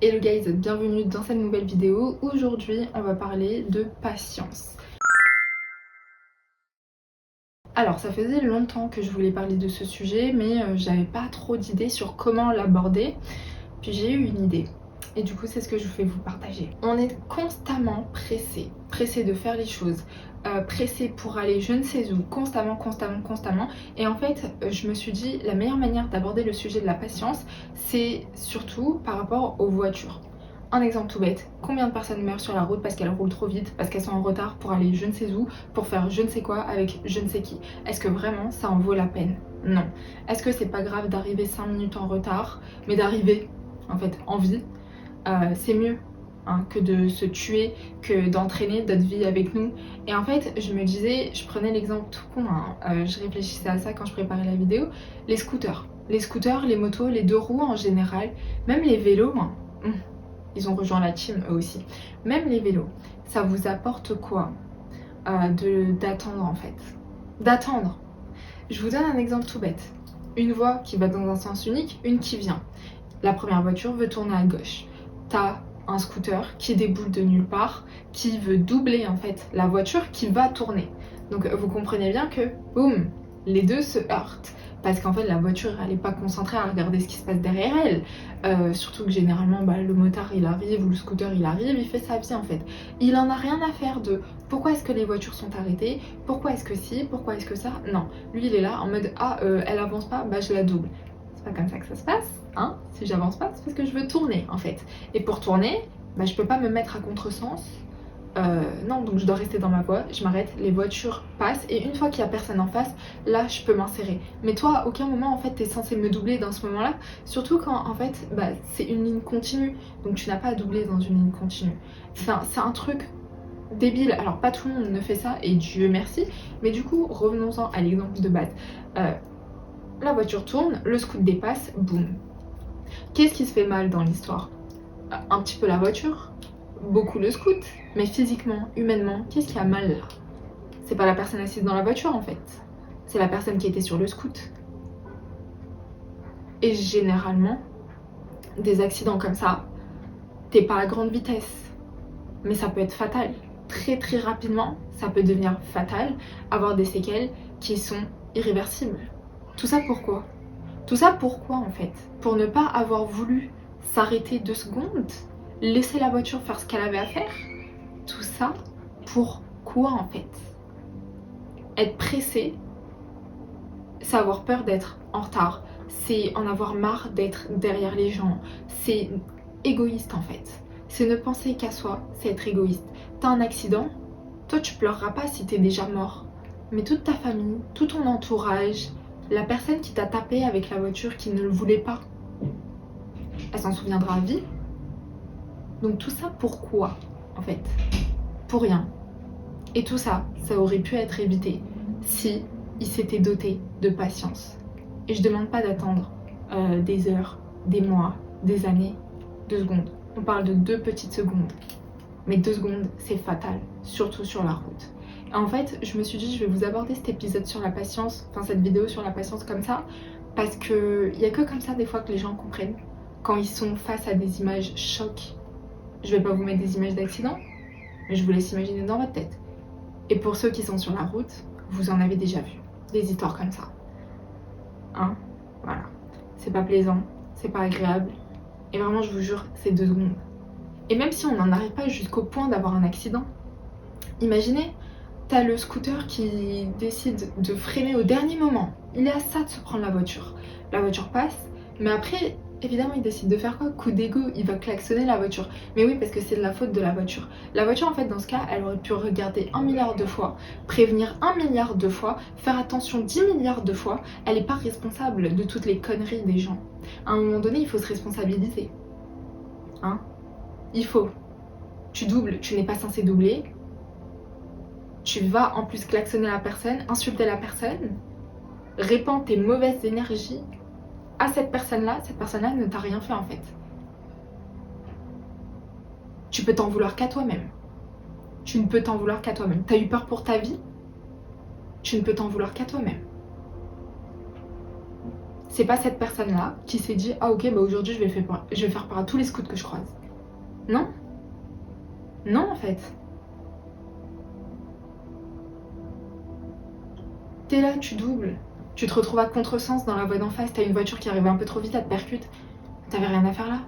Hello guys, bienvenue dans cette nouvelle vidéo. Aujourd'hui, on va parler de patience. Alors, ça faisait longtemps que je voulais parler de ce sujet, mais j'avais pas trop d'idées sur comment l'aborder. Puis j'ai eu une idée. Et du coup, c'est ce que je vais vous partager. On est constamment pressé de faire les choses, pressé pour aller je ne sais où, constamment. Et en fait, je me suis dit, la meilleure manière d'aborder le sujet de la patience, c'est surtout par rapport aux voitures. Un exemple tout bête, combien de personnes meurent sur la route parce qu'elles roulent trop vite, parce qu'elles sont en retard pour aller je ne sais où, pour faire je ne sais quoi avec je ne sais qui. Est-ce que vraiment ça en vaut la peine? Non. Est-ce que c'est pas grave d'arriver 5 minutes en retard, mais d'arriver en fait en vie? C'est mieux hein, que de se tuer, que d'entraîner notre vie avec nous. Et en fait, je me disais, je prenais l'exemple tout con, hein, je réfléchissais à ça quand je préparais la vidéo, les scooters, les motos, les deux roues en général, même les vélos, hein, ils ont rejoint la team eux aussi, même les vélos, ça vous apporte quoi d'attendre en fait? D'attendre. Je vous donne un exemple tout bête. Une voie qui va dans un sens unique, une qui vient. La première voiture veut tourner à gauche. T'as un scooter qui déboule de nulle part, qui veut doubler en fait la voiture qui va tourner. Donc vous comprenez bien que, boum, les deux se heurtent. Parce qu'en fait la voiture elle n'est pas concentrée à regarder ce qui se passe derrière elle. Surtout que généralement le motard il arrive ou le scooter il arrive, il fait sa vie en fait. Il en a rien à faire de pourquoi est-ce que les voitures sont arrêtées, pourquoi est-ce que si, pourquoi est-ce que ça. Non, lui il est là en mode elle avance pas, je la double. C'est pas comme ça que ça se passe, hein. Si j'avance pas, c'est parce que je veux tourner en fait. Et pour tourner, je peux pas me mettre à contresens. Non, donc je dois rester dans ma voie, je m'arrête, les voitures passent et une fois qu'il y a personne en face, là je peux m'insérer. Mais toi, à aucun moment en fait t'es censé me doubler dans ce moment-là, surtout quand en fait c'est une ligne continue, donc tu n'as pas à doubler dans une ligne continue. Enfin, c'est un truc débile. Alors pas tout le monde ne fait ça et Dieu merci, mais du coup revenons-en à l'exemple de base. La voiture tourne, le scoot dépasse, boum. Qu'est-ce qui se fait mal dans l'histoire? Un petit peu la voiture, beaucoup le scoot, mais physiquement, humainement, qu'est-ce qui a mal là? C'est pas la personne assise dans la voiture en fait, c'est la personne qui était sur le scoot. Et généralement, des accidents comme ça, t'es pas à grande vitesse, mais ça peut être fatal. Très rapidement, ça peut devenir fatal, avoir des séquelles qui sont irréversibles. Tout ça pourquoi? Tout ça pourquoi en fait? Pour ne pas avoir voulu s'arrêter 2 secondes, laisser la voiture faire ce qu'elle avait à faire? Tout ça pourquoi en fait? Être pressé, c'est avoir peur d'être en retard, c'est en avoir marre d'être derrière les gens, c'est égoïste en fait. C'est ne penser qu'à soi, c'est être égoïste. T'as un accident, toi tu pleureras pas si t'es déjà mort, mais toute ta famille, tout ton entourage, la personne qui t'a tapé avec la voiture qui ne le voulait pas, elle s'en souviendra à vie. Donc tout ça pourquoi en fait? Pour rien. Et tout ça, ça aurait pu être évité si il s'était doté de patience. Et je demande pas d'attendre des heures, des mois, des années, 2 secondes. On parle de 2 petites secondes. Mais 2 secondes, c'est fatal, surtout sur la route. Et en fait, je me suis dit, je vais vous aborder cet épisode sur la patience, enfin cette vidéo sur la patience comme ça, parce que il y a que comme ça des fois que les gens comprennent, quand ils sont face à des images chocs. Je vais pas vous mettre des images d'accidents, mais je vous laisse imaginer dans votre tête. Et pour ceux qui sont sur la route, vous en avez déjà vu, des histoires comme ça. Hein? Voilà. C'est pas plaisant, c'est pas agréable, et vraiment je vous jure, c'est 2 secondes. Et même si on n'en arrive pas jusqu'au point d'avoir un accident, imaginez, t'as le scooter qui décide de freiner au dernier moment. Il est à ça de se prendre la voiture. La voiture passe, mais après, évidemment, il décide de faire quoi? Coup d'ego, il va klaxonner la voiture. Mais oui, parce que c'est de la faute de la voiture. La voiture, en fait, dans ce cas, elle aurait pu regarder 1 milliard de fois, prévenir 1 milliard de fois, faire attention 10 milliards de fois. Elle n'est pas responsable de toutes les conneries des gens. À un moment donné, il faut se responsabiliser. Hein? Il faut. Tu doubles, tu n'es pas censé doubler. Tu vas en plus klaxonner la personne, insulter la personne, répandre tes mauvaises énergies à cette personne-là ne t'a rien fait en fait. Tu peux t'en vouloir qu'à toi-même. Tu ne peux t'en vouloir qu'à toi-même. T'as eu peur pour ta vie? Tu ne peux t'en vouloir qu'à toi-même. C'est pas cette personne-là qui s'est dit « Ah ok, bah aujourd'hui je vais faire part à tous les scouts que je croise ». Non. Non en fait. T'es là, tu doubles. Tu te retrouves à contresens dans la voie d'en face, t'as une voiture qui arrivait un peu trop vite, elle te percute. T'avais rien à faire là.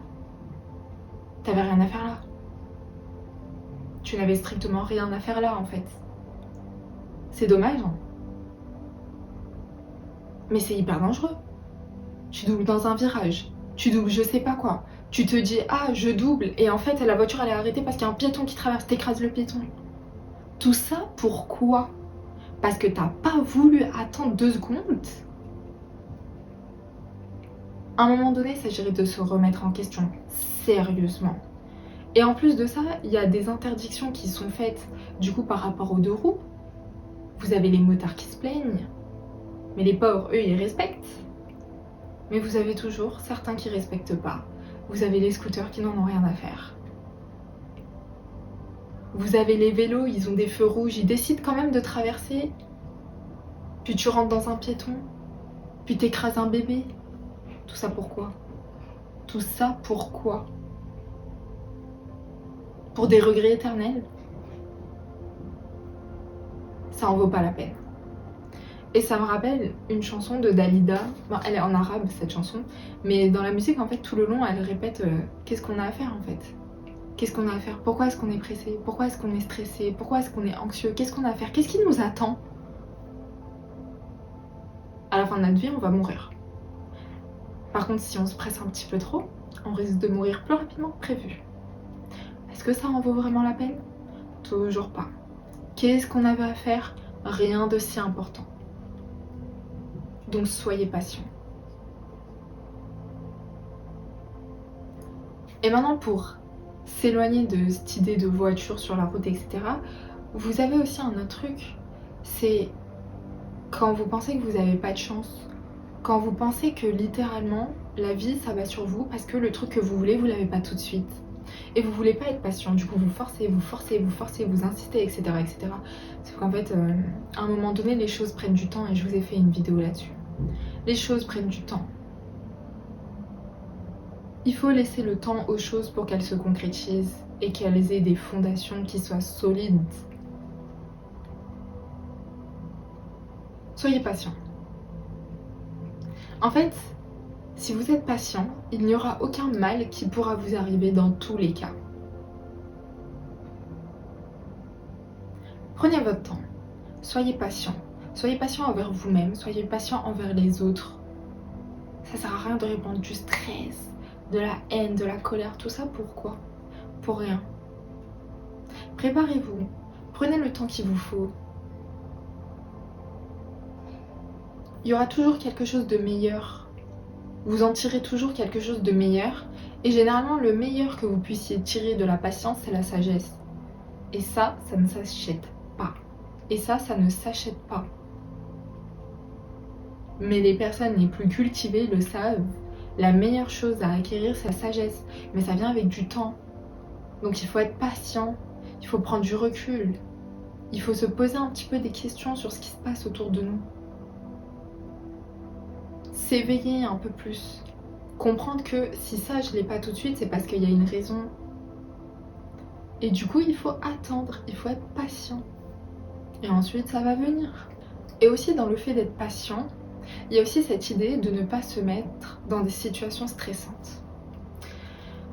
T'avais rien à faire là. Tu n'avais strictement rien à faire là en fait. C'est dommage. Hein. Mais c'est hyper dangereux. Tu doubles dans un virage. Tu doubles je sais pas quoi. Tu te dis ah je double et en fait la voiture elle est arrêtée parce qu'il y a un piéton qui traverse, t'écrases le piéton. Tout ça pourquoi? Parce que t'as pas voulu attendre 2 secondes. À un moment donné, il s'agirait de se remettre en question, sérieusement. Et en plus de ça, il y a des interdictions qui sont faites du coup par rapport aux 2 roues. Vous avez les motards qui se plaignent, mais les pauvres, eux, ils respectent. Mais vous avez toujours certains qui respectent pas. Vous avez les scooters qui n'en ont rien à faire. Vous avez les vélos, ils ont des feux rouges, ils décident quand même de traverser. Puis tu rentres dans un piéton, puis t'écrases un bébé. Tout ça pourquoi? Tout ça pourquoi? Pour des regrets éternels? Ça en vaut pas la peine. Et ça me rappelle une chanson de Dalida. Bon, elle est en arabe cette chanson, mais dans la musique en fait tout le long elle répète qu'est-ce qu'on a à faire en fait? Qu'est-ce qu'on a à faire? Pourquoi est-ce qu'on est pressé? Pourquoi est-ce qu'on est stressé? Pourquoi est-ce qu'on est anxieux? Qu'est-ce qu'on a à faire? Qu'est-ce qui nous attend? À la fin de notre vie, on va mourir. Par contre, si on se presse un petit peu trop, on risque de mourir plus rapidement que prévu. Est-ce que ça en vaut vraiment la peine? Toujours pas. Qu'est-ce qu'on avait à faire? Rien de si important. Donc soyez patient. Et maintenant pour s'éloigner de cette idée de voiture sur la route, etc., vous avez aussi un autre truc, c'est quand vous pensez que vous n'avez pas de chance, quand vous pensez que littéralement la vie s'abat sur vous parce que le truc que vous voulez, vous l'avez pas tout de suite. Et vous voulez pas être patient, du coup vous forcez, vous insistez, etc. etc. C'est qu'en fait, à un moment donné, les choses prennent du temps et je vous ai fait une vidéo là-dessus. Les choses prennent du temps. Il faut laisser le temps aux choses pour qu'elles se concrétisent et qu'elles aient des fondations qui soient solides. Soyez patient. En fait, si vous êtes patient, il n'y aura aucun mal qui pourra vous arriver dans tous les cas. Prenez votre temps. Soyez patient. Soyez patient envers vous-même. Soyez patient envers les autres. Ça sert à rien de répandre du stress, de la haine, de la colère. Tout ça pourquoi? Pour rien. Préparez-vous. Prenez le temps qu'il vous faut. Il y aura toujours quelque chose de meilleur. Vous en tirez toujours quelque chose de meilleur. Et généralement, le meilleur que vous puissiez tirer de la patience, c'est la sagesse. Et ça ne s'achète pas. Et ça ne s'achète pas. Mais les personnes les plus cultivées le savent. La meilleure chose à acquérir, c'est la sagesse. Mais ça vient avec du temps. Donc il faut être patient. Il faut prendre du recul. Il faut se poser un petit peu des questions sur ce qui se passe autour de nous. S'éveiller un peu plus. Comprendre que si ça, je l'ai pas tout de suite, c'est parce qu'il y a une raison. Et du coup, il faut attendre. Il faut être patient. Et ensuite, ça va venir. Et aussi, dans le fait d'être patient, il y a aussi cette idée de ne pas se mettre dans des situations stressantes.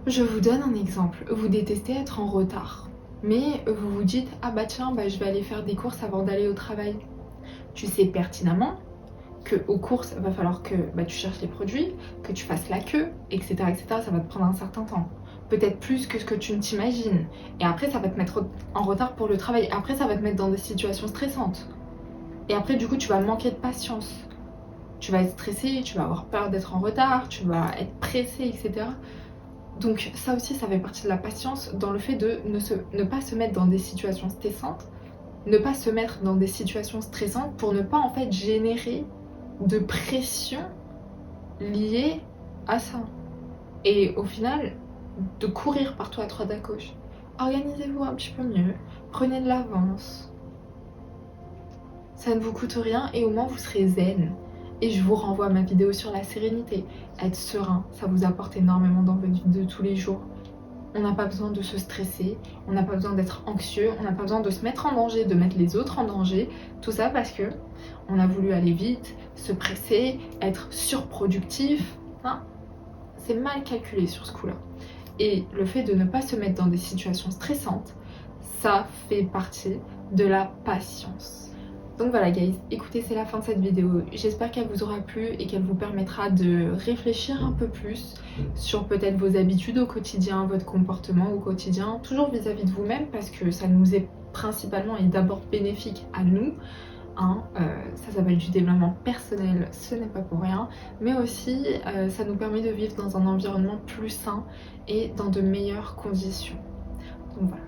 Je vous donne un exemple. Vous détestez être en retard. Mais vous vous dites, ah bah tiens, je vais aller faire des courses avant d'aller au travail. Tu sais pertinemment qu'aux courses, il va falloir que tu cherches les produits, que tu fasses la queue, etc., etc. Ça va te prendre un certain temps. Peut-être plus que ce que tu ne t'imagines. Et après, ça va te mettre en retard pour le travail. Après, ça va te mettre dans des situations stressantes. Et après, du coup, tu vas manquer de patience. Tu vas être stressé, tu vas avoir peur d'être en retard, tu vas être pressé, etc. Donc ça aussi, ça fait partie de la patience dans le fait de ne pas se mettre dans des situations stressantes, ne pas se mettre dans des situations stressantes pour ne pas en fait générer de pression liée à ça. Et au final, de courir partout à droite à gauche. Organisez-vous un petit peu mieux, prenez de l'avance. Ça ne vous coûte rien et au moins vous serez zen. Et je vous renvoie à ma vidéo sur la sérénité. Être serein, ça vous apporte énormément dans votre vie de tous les jours. On n'a pas besoin de se stresser, on n'a pas besoin d'être anxieux, on n'a pas besoin de se mettre en danger, de mettre les autres en danger. Tout ça parce que on a voulu aller vite, se presser, être surproductif. Hein, c'est mal calculé sur ce coup-là. Et le fait de ne pas se mettre dans des situations stressantes, ça fait partie de la patience. Donc voilà guys, écoutez, c'est la fin de cette vidéo. J'espère qu'elle vous aura plu et qu'elle vous permettra de réfléchir un peu plus sur peut-être vos habitudes au quotidien, votre comportement au quotidien, toujours vis-à-vis de vous-même, parce que ça nous est principalement et d'abord bénéfique à nous. Ça s'appelle du développement personnel, ce n'est pas pour rien, mais aussi ça nous permet de vivre dans un environnement plus sain et dans de meilleures conditions. Donc voilà,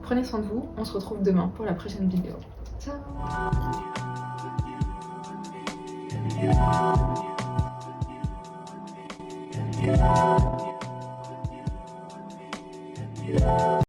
prenez soin de vous, on se retrouve demain pour la prochaine vidéo. Ciao. Yeah.